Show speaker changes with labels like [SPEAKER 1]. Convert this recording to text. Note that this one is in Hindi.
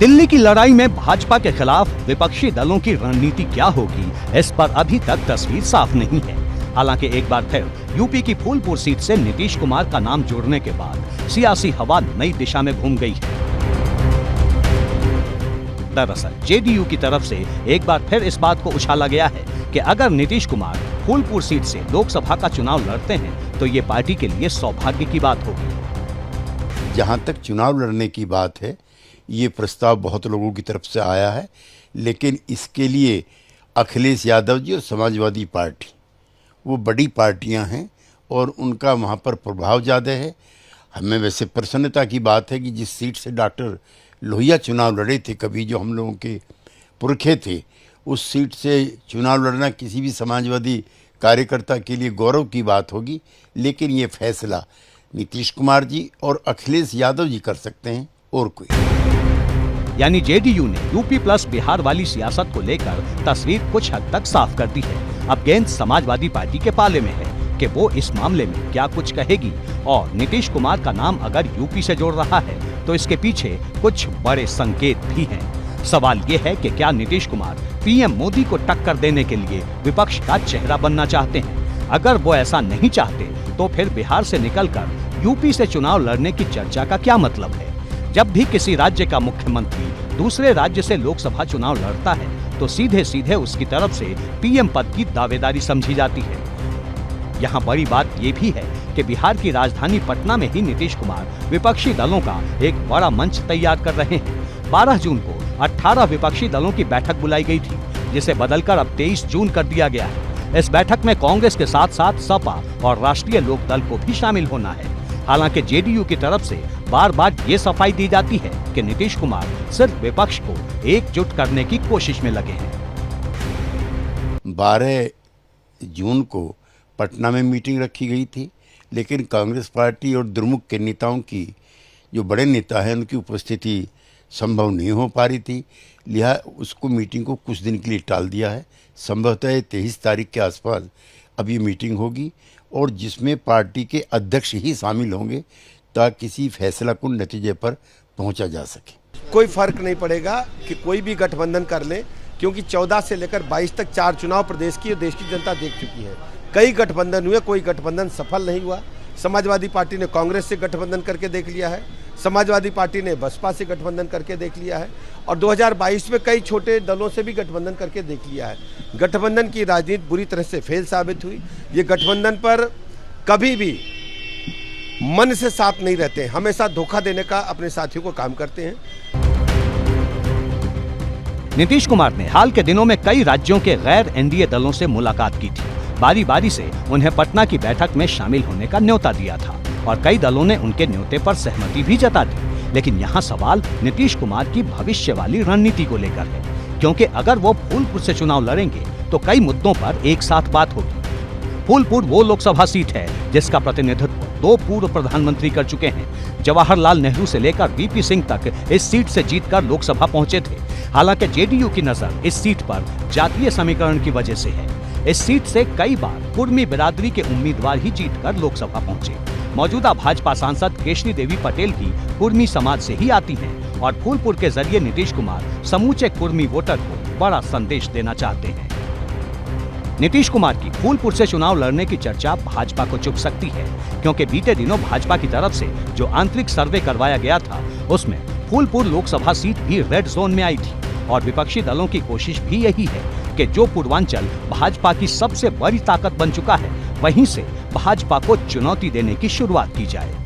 [SPEAKER 1] दिल्ली की लड़ाई में भाजपा के खिलाफ विपक्षी दलों की रणनीति क्या होगी, इस पर अभी तक तस्वीर साफ नहीं है। हालांकि एक बार फिर यूपी की फूलपुर सीट से नीतीश कुमार का नाम जुड़ने के बाद सियासी हवा नई दिशा में घूम गई है। दरअसल जेडीयू की तरफ से एक बार फिर इस बात को उछाला गया है कि अगर नीतीश कुमार फूलपुर सीट से लोकसभा का चुनाव लड़ते हैं तो ये पार्टी के लिए सौभाग्य की बात होगी।
[SPEAKER 2] जहां तक चुनाव लड़ने की बात है, ये प्रस्ताव बहुत लोगों की तरफ से आया है, लेकिन इसके लिए अखिलेश यादव जी और समाजवादी पार्टी, वो बड़ी पार्टियां हैं और उनका वहाँ पर प्रभाव ज़्यादा है। हमें वैसे प्रसन्नता की बात है कि जिस सीट से डॉक्टर लोहिया चुनाव लड़े थे, कभी जो हम लोगों के पुरखे थे, उस सीट से चुनाव लड़ना किसी भी समाजवादी कार्यकर्ता के लिए गौरव की बात होगी। लेकिन ये फैसला नीतीश कुमार जी और अखिलेश यादव जी कर सकते हैं, और कोई।
[SPEAKER 1] यानी जेडीयू ने यूपी प्लस बिहार वाली सियासत को लेकर तस्वीर कुछ हद तक साफ कर दी है। अब गेंद समाजवादी पार्टी के पाले में है कि वो इस मामले में क्या कुछ कहेगी, और नीतीश कुमार का नाम अगर यूपी से जोड़ रहा है तो इसके पीछे कुछ बड़े संकेत भी हैं। सवाल ये है कि क्या नीतीश कुमार पीएम मोदी को टक्कर देने के लिए विपक्ष का चेहरा बनना चाहते हैं? अगर वो ऐसा नहीं चाहते तो फिर बिहार से निकलकर यूपी से चुनाव लड़ने की चर्चा का क्या मतलब है? जब भी किसी राज्य का मुख्यमंत्री दूसरे राज्य से लोकसभा चुनाव लड़ता है तो सीधे सीधे उसकी तरफ से पीएम पद की दावेदारी समझी जाती है। यहाँ बड़ी बात ये भी है कि बिहार की राजधानी पटना में ही नीतीश कुमार विपक्षी दलों का एक बड़ा मंच तैयार कर रहे हैं। 12 जून को 18 विपक्षी दलों की बैठक बुलाई गई थी, जिसे बदलकर अब 23 जून कर दिया गया है। इस बैठक में कांग्रेस के साथ साथ सपा और राष्ट्रीय लोकदल को भी शामिल होना है। हालांकि जेडीयू की तरफ से बार बार ये सफाई दी जाती है कि नीतीश कुमार सिर्फ विपक्ष को एकजुट करने की कोशिश में लगे हैं।
[SPEAKER 2] 12 जून को पटना में मीटिंग रखी गई थी, लेकिन कांग्रेस पार्टी और द्रमुक के नेताओं की, जो बड़े नेता हैं, उनकी उपस्थिति संभव नहीं हो पा रही थी। लिहाजा उसको मीटिंग को कुछ दिन के लिए टाल दिया है। संभवतः 23 तारीख के आसपास अब ये मीटिंग होगी, और जिसमें पार्टी के अध्यक्ष ही शामिल होंगे ताकि किसी फैसला को नतीजे पर पहुंचा जा सके।
[SPEAKER 3] कोई फर्क नहीं पड़ेगा कि कोई भी गठबंधन कर ले, क्योंकि 14 से लेकर 22 तक 4 चुनाव प्रदेश की और देश की जनता देख चुकी है। कई गठबंधन हुए, कोई गठबंधन सफल नहीं हुआ। समाजवादी पार्टी ने कांग्रेस से गठबंधन करके देख लिया है, समाजवादी पार्टी ने बसपा से गठबंधन करके देख लिया है, और 2022 में कई छोटे दलों से भी गठबंधन करके देख लिया है। गठबंधन की राजनीति बुरी तरह से फेल साबित हुई। ये गठबंधन पर कभी भी मन से साथ नहीं रहते, हमेशा धोखा देने का अपने साथियों को काम करते हैं।
[SPEAKER 1] नीतीश कुमार ने हाल के दिनों में कई राज्यों के गैर एनडीए दलों से मुलाकात की थी। बारी बारी से उन्हें पटना की बैठक में शामिल होने का न्योता दिया था, और कई दलों ने उनके न्योते पर सहमति भी जता दी। लेकिन यहाँ सवाल नीतीश कुमार की भविष्य वाली रणनीति को लेकर है, क्योंकि अगर वो फूलपुर से चुनाव लड़ेंगे तो कई मुद्दों पर एक साथ बात होगी। फूलपुर वो लोकसभा सीट है जिसका प्रतिनिधित्व 2 पूर्व प्रधानमंत्री कर चुके हैं। जवाहरलाल नेहरू से लेकर वीपी सिंह तक इस सीट से जीतकर लोकसभा पहुंचे थे। हालांकि जेडीयू की नजर इस सीट पर जातीय समीकरण की वजह से है। इस सीट से कई बार कुर्मी बिरादरी के उम्मीदवार ही जीतकर लोकसभा पहुंचे। मौजूदा भाजपा सांसद केशरी देवी पटेल भी कुर्मी समाज से ही आती हैं, और फूलपुर के जरिए नीतीश कुमार समूचे कुर्मी वोटर को बड़ा संदेश देना चाहते हैं। नीतीश कुमार की फूलपुर से चुनाव लड़ने की चर्चा भाजपा को चुभ सकती है, क्योंकि बीते दिनों भाजपा की तरफ से जो आंतरिक सर्वे करवाया गया था, उसमें फूलपुर लोकसभा सीट भी रेड जोन में आई थी, और विपक्षी दलों की कोशिश भी यही है कि जो पूर्वांचल भाजपा की सबसे बड़ी ताकत बन चुका है, वहीं से भाजपा को चुनौती देने की शुरुआत की जाए।